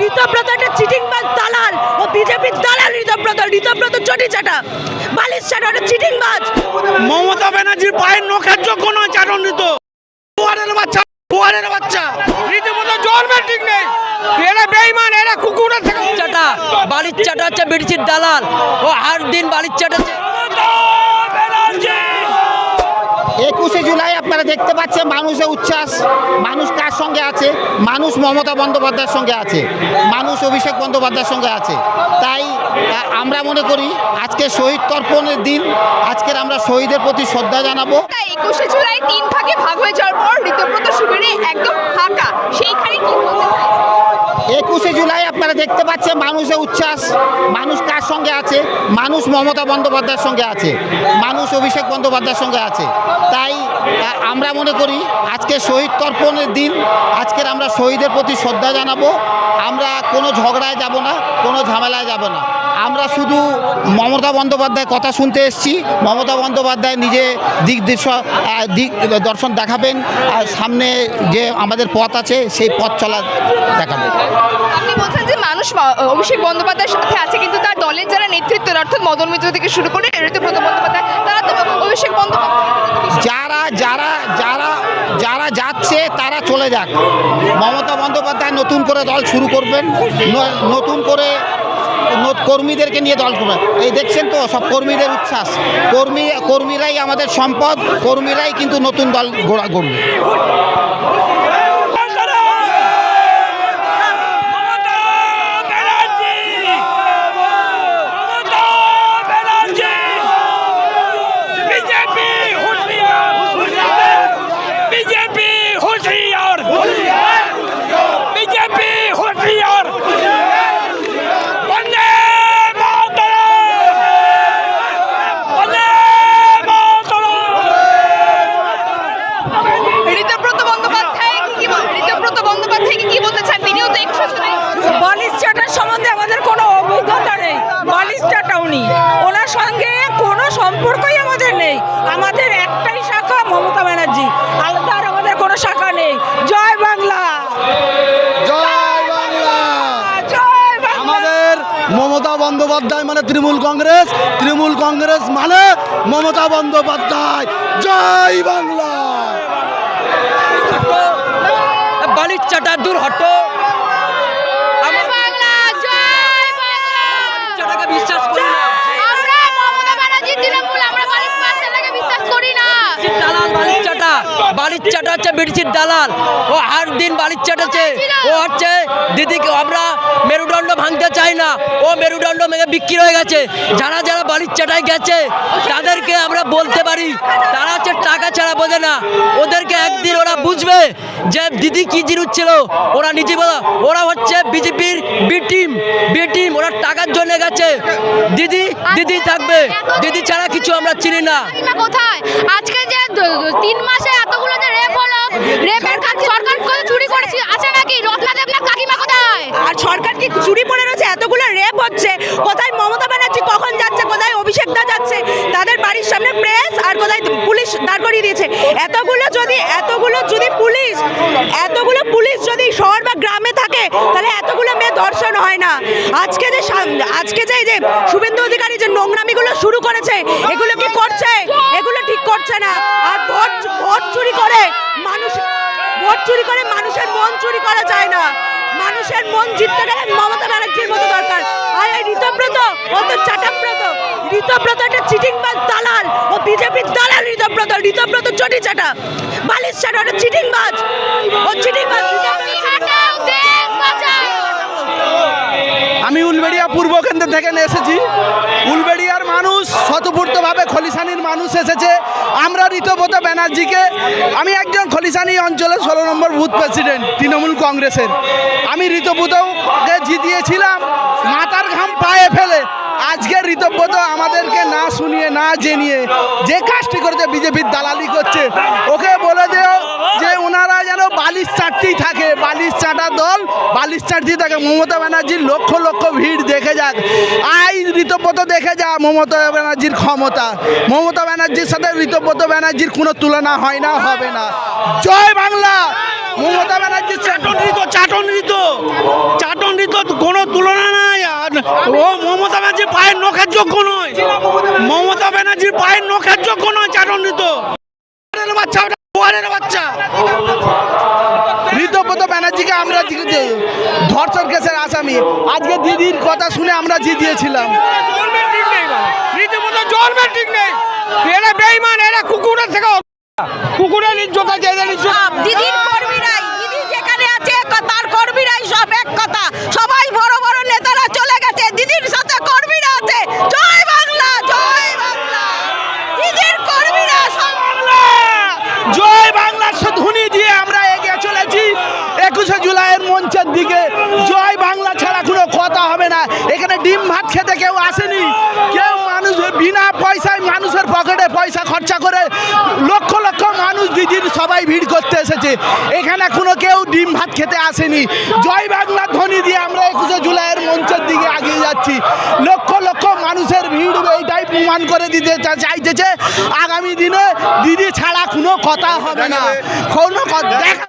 ঋতব্রত একটা চিটিংবাজ দালাল ও বিজেপির দালাল ঋতব্রত চটি চাটা বালিশ চাটা একটা চিটিংবাজ। মমতা ব্যানার্জির পায়ের নখের যোগ্য নয় চাটন ঋত। কুয়ারের বাচ্চা রীতিমতো জন্মের ঠিক নেই। এরা বেঈমান, এরা কুকুরের থেকে চাটা বালিশ চাটা হচ্ছে বিড়ির দালাল ও হার দিন বালিশ চাটাচ্ছে। 21শে জুলাই আপনারা দেখতে পাচ্ছেন মানুষের উচ্ছ্বাস। মানুষ কার সঙ্গে আছে? মানুষ মমতা বন্দ্যোপাধ্যায়ের সঙ্গে আছে, মানুষ অভিষেক বন্দ্যোপাধ্যায়ের সঙ্গে আছে। তাই আমরা মনে করি আজকে শহীদ তর্পণের দিন, আজকের আমরা শহীদের প্রতি শ্রদ্ধা জানাবো। 21শে জুলাই 3 ভাগে ভাগ হয়ে যাওয়ার পর ঋতব্রত শিবিরে একদম ফাঁকা, সেইখানে কি বলতে চাইছেন? 21শে জুলাই আপনারা দেখতে পাচ্ছেন মানুষের উচ্ছ্বাস। মানুষ কার সঙ্গে আছে? মানুষ মমতা বন্দ্যোপাধ্যায়ের সঙ্গে আছে, মানুষ অভিষেক বন্দ্যোপাধ্যায়ের সঙ্গে আছে। তাই আমরা মনে করি আজকে শহীদ তর্পণের দিন, আজকের আমরা শহীদের প্রতি শ্রদ্ধা জানাবো। আমরা কোনো ঝগড়ায় যাব না, কোনো ঝামেলায় যাব না। আমরা শুধু মমতা বন্দ্যোপাধ্যায়ের কথা শুনতে এসেছি। মমতা বন্দ্যোপাধ্যায় নিজে দিক দর্শন দেখাবেন, আর সামনে যে আমাদের পথ আছে সেই পথ চলা দেখাবেন। আপনি বলছেন যে মানুষ অভিষেক বন্দ্যোপাধ্যায়ের সাথে আছে, কিন্তু তার দলের যারা নেতৃত্ব অর্থাৎ মদন মিত্র থেকে শুরু করে ঋতব্রত বন্দ্যোপাধ্যায়, তারা তো অভিষেক বন্দ্যোপাধ্যায় যারা যাচ্ছে তারা চলে যাক। মমতা বন্দ্যোপাধ্যায় নতুন করে দল শুরু করবেন, নতুন করে কর্মীদেরকে নিয়ে দল করবেন। এই দেখছেন তো সব কর্মীদের উচ্ছ্বাস। কর্মীরাই আমাদের সম্পদ, কর্মীরাই কিন্তু নতুন দল গড়বে। বালিশ চাটার সম্বন্ধে আমাদের কোনো অভিজ্ঞতা নেই। বালিশ চাটাও নেই, ওনার সঙ্গে কোনো সম্পর্কই আমাদের নেই। আমাদের একটাই শাখা মমতা ব্যানার্জি, আলাদা আর আমাদের কোনো শাখা নেই। জয় বাংলা, জয় বাংলা। জয় বাংলা। আমাদের মমতা বন্দ্যোপাধ্যায় মানে তৃণমূল কংগ্রেস মানে মমতা বন্দ্যোপাধ্যায়। জয় বাংলা। বালিশ চাটা দূর হটো। বিশ্বাস করি না আমরা মমতা ব্যানার্জি তৃণমূল, আমরা বালিশ চাটাকে বিশ্বাস করি না। দালাল বালিশ চাটা হচ্ছে বিড়ির দালাল ও হার দিন বালিশ চাটাচ্ছে। ও হচ্ছে দিদিকে আমরা মেরুদণ্ড ভাঙতে চাই না, ও মেরুদণ্ড ভেঙে বিক্রি হয়ে গেছে। যারা যারা বালিশ চাটায় গেছে তাদেরকে আমরা বলতে পারি, তারা হচ্ছে টাকা ছাড়া বোঝে না। ওদেরকে একদিন ওরা বুঝবে যে দিদি কি জিনিস ছিল। ওরা নিজে বলা, ওরা হচ্ছে বিজেপির বি টিম, ওরা টাকার জন্য গেছে। দিদি থাকবে, দিদি ছাড়া কিছু আমরা চিনি না। কোথায় আজকে যে 3 মাসে এতগুলো যে রেপ হলো, রেপের কাজ সরকার কত চুরি করেছে আছে নাকি? রত্না দেবনাথ কাকিমা কোথায়? আর সরকার কি চুরি পড়ে রয়েছে? এতগুলো রেপ হচ্ছে, কোথায় মমতা ব্যানার্জি কখন যাচ্ছে, কোথায় অভিষেক দা যাচ্ছে? তাদের বাড়ির সামনে প্রেস আর কোথায় পুলিশ দাঁড় করিয়ে দিয়েছে। এতগুলো পুলিশ যদি শহর বা গ্রামে থাকে তাহলে এতগুলো মেয়ে ধর্ষণ হয় না। আজকে যে শুভেন্দু অধিকারী যে নোংরামিগুলো শুরু করেছে, এগুলো কি করছে? এগুলো ঠিক করছে না। আর ভোট চুরি করে মানুষের মন চুরি করা যায় না। মানুষের মন জিততে গেলে মমতা ব্যানার্জির মতো দরকার। আর এই ঋতব্রত একটা চিটিংবাজ দালাল ও বিজেপির দালাল ঋতব্রত চটি চাটা বালিশ চাটা একটা চিটিংবাজ। আমি উলবেড়িয়া পূর্ব কেন্দ্র থেকে এসেছি। উলবেড়িয়ার মানুষ স্বতঃস্ফূর্তভাবে খলিশানির মানুষ এসেছে। আমরা ঋতব্রত ব্যানার্জিকে, আমি একজন খলিশানি অঞ্চলের 16 নম্বর বুথ প্রেসিডেন্ট তৃণমূল কংগ্রেসের। আমি ঋতব্রতকে জিতিয়েছিলাম মাথার ঘাম পায়ে ফেলে। আজকে ঋতব্রত আমাদেরকে না শুনিয়ে না জেনিয়ে যে কাজটি করেছে, বিজেপির দালালি করছে, ওকে বলে দেও যে ওনারা যেন বালিশ চাটতেই থাকে, বালিশ চাটা দল বালিশ চাটতেই থাকে। মমতা ব্যানার্জির লক্ষ লক্ষ ভিড় দেখে যাক, ঋতব্রত দেখে যা মমতা ব্যানার্জির ক্ষমতা। মমতা ব্যানার্জির সাথে ঋতব্রত ব্যানার্জির কোনো তুলনা হয় না, হবে না। জয় বাংলা। মমতা ব্যানার্জির চাটন ঋত কোনো তুলনা নাই। আর ও মমতা ব্যানার্জির পায়ের নখের যোগ্য নয়, মমতা ব্যানার্জির পায়ের নখের যোগ্য নয় চাটনিত বাচ্চা, বাচ্চা। ঋতব্রত ব্যানার্জিকে আমরা ধর্ষণ কেসের আসামি, আজকে দিদির কথা শুনে আমরা জিতিয়েছিলাম। রীতিমতো জন্মের ঠিক নেই, এরা বেঈমান, এরা কুকুরের থেকে কুকুরের ইজ্জত আছে, এদের ইজ্জত। দিদির কর্মীরাই, দিদি যেখানে আছে তার কর্মীরাই সব এক কথা, সবাই বড় বড় নেতারা চলে গেছে, দিদির সাথে কর্মীরা আছে। জয় বাংলা, জয় বাংলা, দিদির কর্মীরা সব জয় বাংলার ধ্বনি দিয়ে আমরা এগিয়ে চলেছি 21শে জুলাইয়ের মঞ্চের দিকে। জয় বাংলা ছাড়া কোনো কথা হবে না। এখানে ডিম ভাত খেতে কেউ আসেনি, কেউ মানুষ বিনা পয়সায় মানুষের পকেটে পয়সা খরচা করে লক্ষ লক্ষ মানুষ দিদির সবাই ভিড় করতে এসেছে। এখানে কোনো কেউ ডিম ভাত খেতে আসেনি। জয় বাংলার ধ্বনি দিয়ে আমরা 21শে জুলাইয়ের মঞ্চের দিকে এগিয়ে যাচ্ছি। লক্ষ লক্ষ মানুষের ভিড় এইটাই প্রমাণ করে দিতে চাইতেছে আগামী দিনে দিদি ছাড়া কোনো কথা হবে না, কোনো কথা দেখা